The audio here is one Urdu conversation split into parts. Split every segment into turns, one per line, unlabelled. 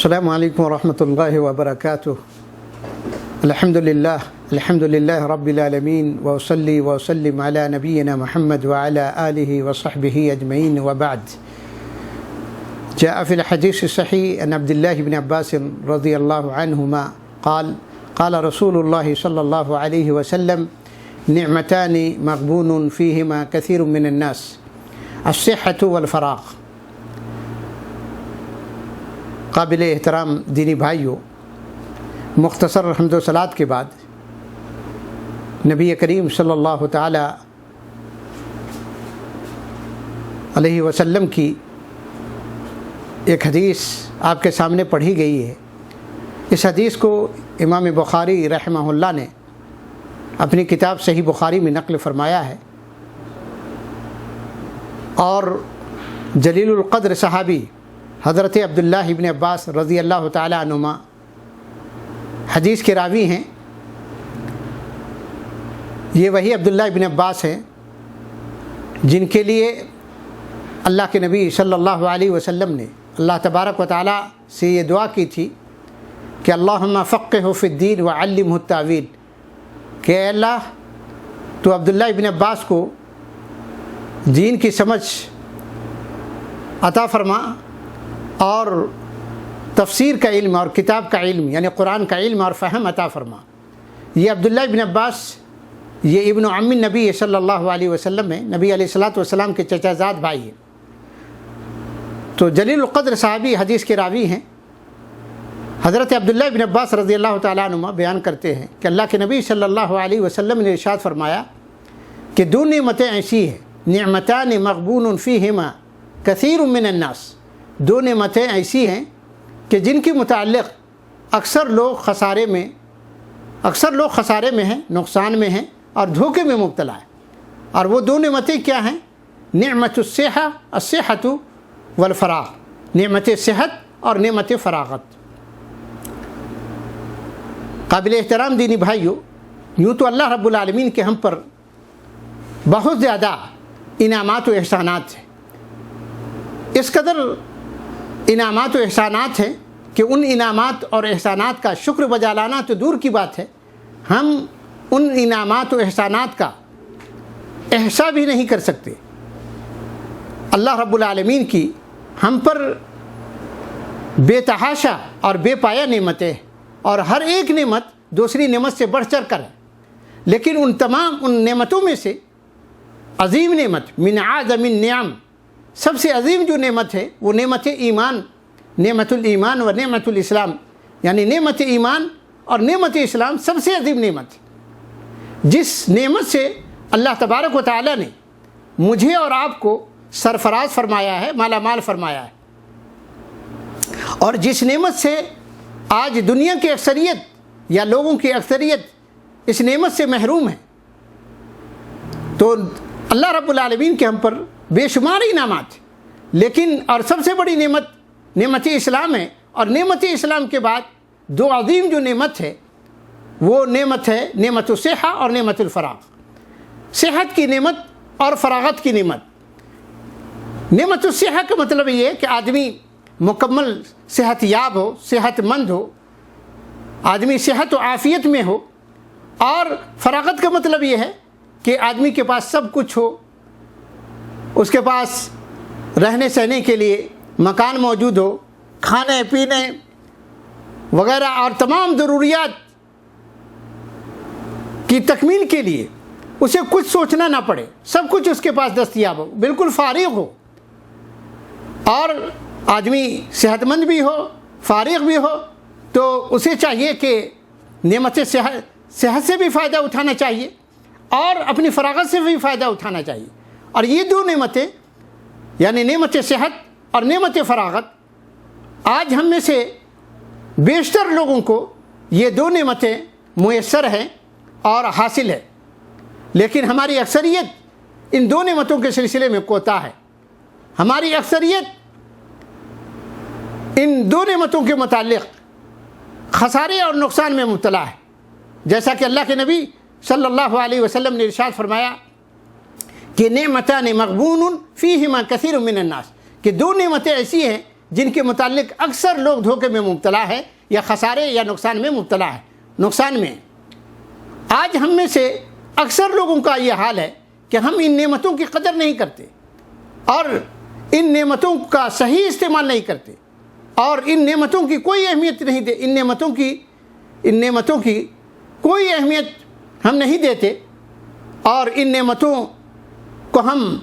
السلام علیکم ورحمۃ اللہ وبرکاتہ۔ الحمد للہ رب العالمین وصلی وسلم علی نبینا محمد وعلی آلہ وصحبہ اجمعین وبعد۔ جاء في الحديث الصحيح عن عبد الله بن عباس رضي الله عنهما قال رسول الله صلى الله عليه وسلم: نعمتان مغبون فيهما كثير من الناس، الصحة والفراغ۔ قابل احترام دینی بھائیوں، مختصر حمد و صلوات کے بعد نبی کریم صلی اللہ تعالی علیہ وسلم کی ایک حدیث آپ کے سامنے پڑھی گئی ہے۔ اس حدیث کو امام بخاری رحمہ اللہ نے اپنی کتاب صحیح بخاری میں نقل فرمایا ہے، اور جلیل القدر صحابی حضرت عبداللہ بن عباس رضی اللہ تعالی عنہما حدیث کے راوی ہیں۔ یہ وہی عبداللہ بن عباس ہیں جن کے لیے اللہ کے نبی صلی اللہ علیہ وسلم نے اللہ تبارک و تعالی سے یہ دعا کی تھی کہ اللہم فقہہ فی الدین وعلمہ التاویل، کہ اے اللہ تو عبداللہ بن عباس کو دین کی سمجھ عطا فرما اور تفسیر کا علم اور کتاب کا علم یعنی قرآن کا علم اور فہم عطا فرما۔ یہ عبداللہ بن عباس یہ ابن عم نبی صلی اللہ علیہ وسلم میں نبی علیہ الصلوۃ والسلام کے چچا زاد بھائی ہیں۔ تو جلیل القدر صحابی حدیث کے راوی ہیں۔ حضرت عبداللہ بن عباس رضی اللہ تعالیٰ عنہ بیان کرتے ہیں کہ اللہ کے نبی صلی اللہ علیہ وسلم نے ارشاد فرمایا کہ دو نعمتیں ایسی ہیں، نعمتان مغبون فیہما کثیر من الناس، دو نعمتیں ایسی ہیں کہ جن کے متعلق اکثر لوگ خسارے میں ہیں، نقصان میں ہیں اور دھوکے میں مبتلا ہیں۔ اور وہ دو نعمتیں کیا ہیں؟ نعمت الصحۃ والفراغ، نعمت صحت اور نعمت فراغت۔ قابل احترام دینی بھائیوں، یوں تو اللہ رب العالمین کے ہم پر بہت زیادہ انعامات و احسانات ہیں، اس قدر انعامات و احسانات ہیں کہ ان انعامات اور احسانات کا شکر بجا لانا تو دور کی بات ہے، ہم ان انعامات و احسانات کا احصاء بھی نہیں کر سکتے۔ اللہ رب العالمین کی ہم پر بے تحاشا اور بے پایہ نعمتیں، اور ہر ایک نعمت دوسری نعمت سے بڑھ چڑھ کر ہے، لیکن ان نعمتوں میں سے عظیم نعمت من اعظم النعم، سب سے عظیم جو نعمت ہے وہ نعمت ایمان، نعمت الایمان و نعمت الاسلام، یعنی نعمت ایمان اور نعمت اسلام سب سے عظیم نعمت، جس نعمت سے اللہ تبارک و تعالی نے مجھے اور آپ کو سرفراز فرمایا ہے، مالا مال فرمایا ہے، اور جس نعمت سے آج دنیا کی اکثریت یا لوگوں کی اکثریت اس نعمت سے محروم ہے۔ تو اللہ رب العالمین کے ہم پر بے شمار انعامات، لیکن اور سب سے بڑی نعمت نعمت اسلام ہے، اور نعمت اسلام کے بعد دو عظیم جو نعمت ہے وہ نعمت ہے نعمت الصحہ اور نعمت الفراغ، صحت کی نعمت اور فراغت کی نعمت۔ نعمت الصحہ کا مطلب یہ ہے کہ آدمی مکمل صحت یاب ہو، صحت مند ہو، آدمی صحت و عافیت میں ہو، اور فراغت کا مطلب یہ ہے کہ آدمی کے پاس سب کچھ ہو، اس کے پاس رہنے سہنے کے لیے مکان موجود ہو، کھانے پینے وغیرہ اور تمام ضروریات کی تکمیل کے لیے اسے کچھ سوچنا نہ پڑے، سب کچھ اس کے پاس دستیاب ہو، بالکل فارغ ہو، اور آدمی صحت مند بھی ہو، فارغ بھی ہو، تو اسے چاہیے کہ نعمت صحت سے بھی فائدہ اٹھانا چاہیے اور اپنی فراغت سے بھی فائدہ اٹھانا چاہیے۔ اور یہ دو نعمتیں یعنی نعمت صحت اور نعمت فراغت، آج ہم میں سے بیشتر لوگوں کو یہ دو نعمتیں میسر ہیں اور حاصل ہے، لیکن ہماری اکثریت ان دو نعمتوں کے سلسلے میں کوتاہ ہے۔ ہماری اکثریت ان دو نعمتوں کے متعلق خسارے اور نقصان میں مبتلا ہے، جیسا کہ اللہ کے نبی صلی اللہ علیہ وسلم نے ارشاد فرمایا کہ نعمتان مغبون فیہما کثیر من الناس، کہ دو نعمتیں ایسی ہیں جن کے متعلق اکثر لوگ دھوکے میں مبتلا ہے یا خسارے یا نقصان میں مبتلا ہے، نقصان میں۔ آج ہم میں سے اکثر لوگوں کا یہ حال ہے کہ ہم ان نعمتوں کی قدر نہیں کرتے اور ان نعمتوں کا صحیح استعمال نہیں کرتے اور ان نعمتوں کی کوئی اہمیت نہیں دے، ان نعمتوں کی کوئی اہمیت ہم نہیں دیتے اور ان نعمتوں کو ہم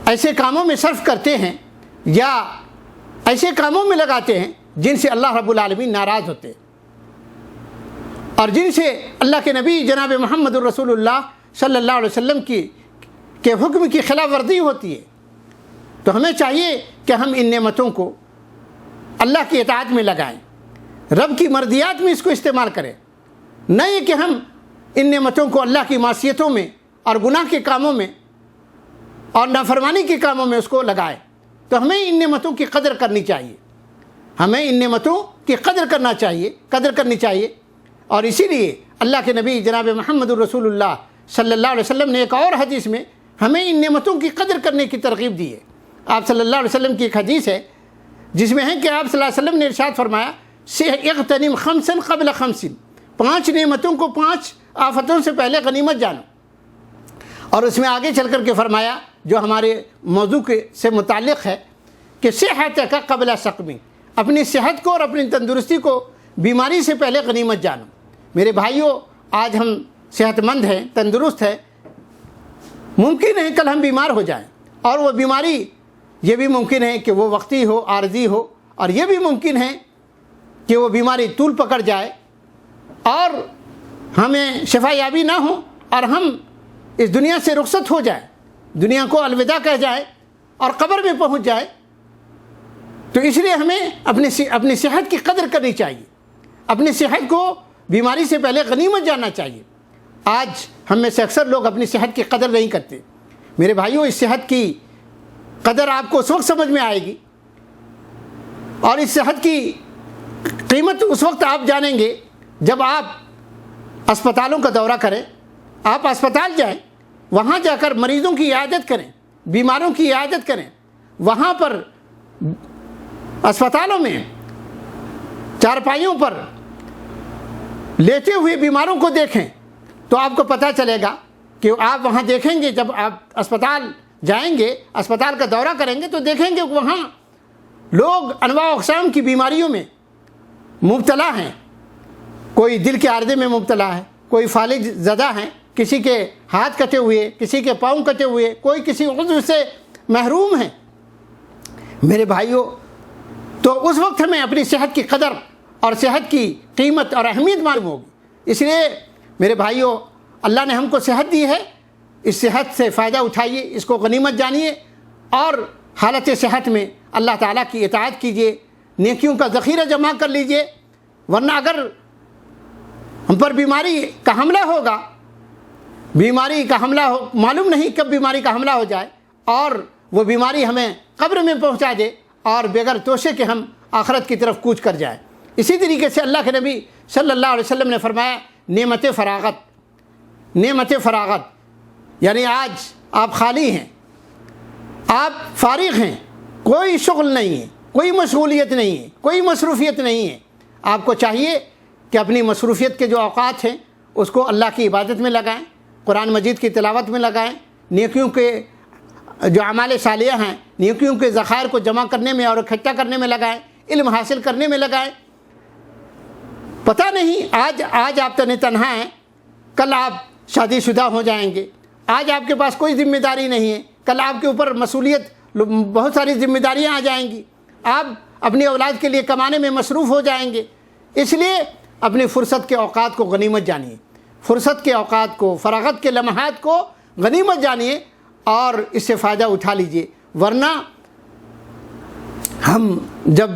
ایسے کاموں میں صرف کرتے ہیں یا ایسے کاموں میں لگاتے ہیں جن سے اللہ رب العالمین ناراض ہوتے ہیں اور جن سے اللہ کے نبی جناب محمد الرسول اللہ صلی اللہ علیہ وسلم کے حکم کی خلاف ورزی ہوتی ہے۔ تو ہمیں چاہیے کہ ہم ان نعمتوں کو اللہ کی اطاعت میں لگائیں، رب کی مرضیات میں اس کو استعمال کریں، نہ یہ کہ ہم ان نعمتوں کو اللہ کی معصیتوں میں اور گناہ کے کاموں میں اور نافرمانی کے کاموں میں اس کو لگائیں۔ تو ہمیں ان نعمتوں کی قدر کرنی چاہیے، ہمیں ان نعمتوں کی قدر کرنی چاہیے اور اسی لیے اللہ کے نبی جناب محمد الرسول اللہ صلی اللہ علیہ وسلم نے ایک اور حدیث میں ہمیں ان نعمتوں کی قدر کرنے کی ترغیب دی ہے۔ آپ صلی اللہ علیہ وسلم کی ایک حدیث ہے جس میں ہے کہ آپ صلی اللہ علیہ وسلم نے ارشاد فرمایا اغتنم خمسا قبل خمس، 5 نعمتوں کو 5 آفتوں سے پہلے غنیمت جانو۔ اور اس میں آگے چل کر کے فرمایا جو ہمارے موضوع سے متعلق ہے کہ صحتک قبل سقم، اپنی صحت کو اور اپنی تندرستی کو بیماری سے پہلے غنیمت جانو۔ میرے بھائیوں، آج ہم صحت مند ہیں، تندرست ہیں، ممکن ہے کل ہم بیمار ہو جائیں اور وہ بیماری یہ بھی ممکن ہے کہ وہ وقتی ہو، عارضی ہو، اور یہ بھی ممکن ہے کہ وہ بیماری طول پکڑ جائے اور ہمیں شفا یابی نہ ہو اور ہم اس دنیا سے رخصت ہو جائیں، دنیا کو الوداع کہہ جائے اور قبر میں پہنچ جائے۔ تو اس لیے ہمیں اپنی صحت کی قدر کرنی چاہیے، اپنی صحت کو بیماری سے پہلے غنیمت جاننا چاہیے۔ آج ہم میں سے اکثر لوگ اپنی صحت کی قدر نہیں کرتے۔ میرے بھائیوں، اس صحت کی قدر آپ کو اس وقت سمجھ میں آئے گی اور اس صحت کی قیمت اس وقت آپ جانیں گے جب آپ اسپتالوں کا دورہ کریں، آپ اسپتال جائیں، وہاں جا کر مریضوں کی عیادت کریں، بیماروں کی عیادت کریں، وہاں پر اسپتالوں میں چارپائیوں پر لیٹے ہوئے بیماروں کو دیکھیں تو آپ کو پتہ چلے گا کہ آپ وہاں دیکھیں گے، جب آپ اسپتال جائیں گے، اسپتال کا دورہ کریں گے تو دیکھیں گے کہ وہاں لوگ انواع و اقسام کی بیماریوں میں مبتلا ہیں، کوئی دل کے عارضے میں مبتلا ہے، کوئی فالج زدہ ہیں، کسی کے ہاتھ کٹے ہوئے، کسی کے پاؤں کٹے ہوئے، کوئی کسی عضو سے محروم ہے۔ میرے بھائیوں، تو اس وقت ہمیں اپنی صحت کی قدر اور صحت کی قیمت اور اہمیت معلوم ہوگی۔ اس لیے میرے بھائیوں، اللہ نے ہم کو صحت دی ہے، اس صحت سے فائدہ اٹھائیے، اس کو غنیمت جانیے اور حالت صحت میں اللہ تعالیٰ کی اطاعت کیجیے، نیکیوں کا ذخیرہ جمع کر لیجیے، ورنہ اگر ہم پر بیماری کا حملہ ہوگا، معلوم نہیں کب بیماری کا حملہ ہو جائے اور وہ بیماری ہمیں قبر میں پہنچا دے اور بغیر توشے کے ہم آخرت کی طرف کوچ کر جائیں۔ اسی طریقے سے اللہ کے نبی صلی اللہ علیہ وسلم نے فرمایا نعمت فراغت، یعنی آج آپ خالی ہیں، آپ فارغ ہیں، کوئی شغل نہیں ہے، کوئی مشغولیت نہیں ہے، کوئی مصروفیت نہیں ہے۔ آپ کو چاہیے کہ اپنی مصروفیت کے جو اوقات ہیں اس کو اللہ کی عبادت میں لگائیں، قرآن مجید کی تلاوت میں لگائیں، نیکیوں کے جو اعمال صالحہ ہیں، نیکیوں کے ذخائر کو جمع کرنے میں اور اکٹھا کرنے میں لگائیں، علم حاصل کرنے میں لگائیں۔ پتہ نہیں آج آپ تنہا ہیں، کل آپ شادی شدہ ہو جائیں گے، آج آپ کے پاس کوئی ذمہ داری نہیں ہے، کل آپ کے اوپر مسئولیت بہت ساری ذمہ داریاں آ جائیں گی، آپ اپنی اولاد کے لیے کمانے میں مصروف ہو جائیں گے۔ اس لیے اپنی فرصت کے اوقات کو غنیمت جانیے، فرصت کے اوقات کو، فراغت کے لمحات کو غنیمت جانیے اور اس سے فائدہ اٹھا لیجئے، ورنہ ہم جب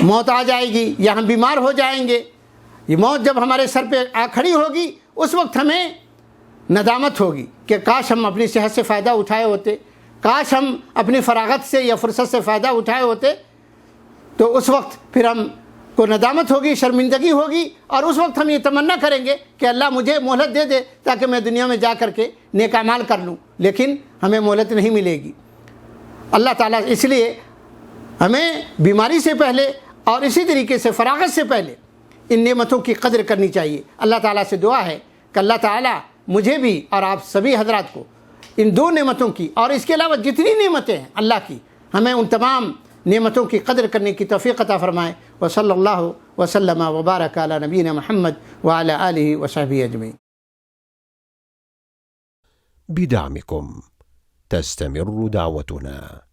موت آ جائے گی یا ہم بیمار ہو جائیں گے، یہ موت جب ہمارے سر پہ آ کھڑی ہوگی اس وقت ہمیں ندامت ہوگی کہ کاش ہم اپنی صحت سے فائدہ اٹھائے ہوتے، کاش ہم اپنی فراغت سے یا فرصت سے فائدہ اٹھائے ہوتے۔ تو اس وقت پھر ہم کو ندامت ہوگی، شرمندگی ہوگی اور اس وقت ہم یہ تمنا کریں گے کہ اللہ مجھے مہلت دے دے تاکہ میں دنیا میں جا کر کے نیک اعمال کر لوں، لیکن ہمیں مہلت نہیں ملے گی۔ اللہ تعالیٰ اس لیے ہمیں بیماری سے پہلے اور اسی طریقے سے فراغت سے پہلے ان نعمتوں کی قدر کرنی چاہیے۔ اللہ تعالیٰ سے دعا ہے کہ اللہ تعالیٰ مجھے بھی اور آپ سبھی حضرات کو ان دو نعمتوں کی اور اس کے علاوہ جتنی نعمتیں ہیں اللہ کی، ہمیں ان تمام نعمتوں کی قدر کرنے کی توفیق عطا فرمائے۔ وصلی اللہ وسلم وبارک علی نبینا محمد وعلی آلہ وصحبہ اجمعین۔
بدعمكم تستمر دعوتنا.